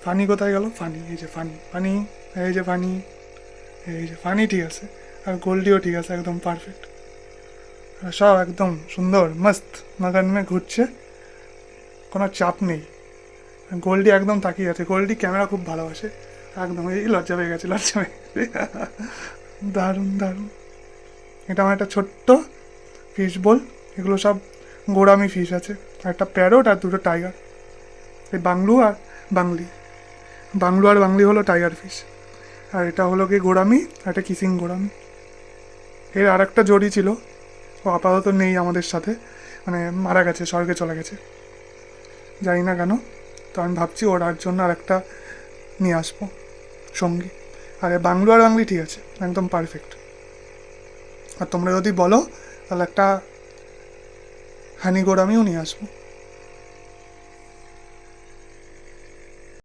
Funny কোথায় গেল? Funny, এই যে ফানি, ফানি, এই যে ফানি, এই যে ফানি, ঠিক আছে। আর গোল্ডিও ঠিক আছে, একদম পারফেক্ট। আর সব একদম সুন্দর মস্ত মাগান মে ঘুরছে, কোনো চাপ নেই। গোল্ডি একদম তাকিয়ে আছে, গোল্ডি ক্যামেরা খুব ভালোবাসে একদম। এই লজ্জা পেয়ে গেছে, লজ্জা পেয়ে গেছে। দারুণ দারুণ। এটা আমার একটা ছোট্ট ফিশ বোল। এগুলো সব গোড়ামি ফিশ আছে, আর একটা প্যারোট আর দুটো টাইগার। এই বাংলু আর বাংলি, বাংলু আর বাংলি হলো টাইগার ফিশ, আর এটা হলো কি গোড়ামি, আর একটা কিসিং গোড়ামি। এর আর একটা জড়ি ছিল, ও আপাতত নেই আমাদের সাথে, মানে মারা গেছে, স্বর্গে চলে গেছে, জানি না কেন। তো আমি ভাবছি ওর আর জন্য আর একটা নিয়ে আসবো সঙ্গী। আর এই বাংলো আর বাংলি ঠিক আছে, একদম পারফেক্ট। আর তোমরা যদি বলো তাহলে একটা হানি গোড়ামিও নিয়ে আসবো।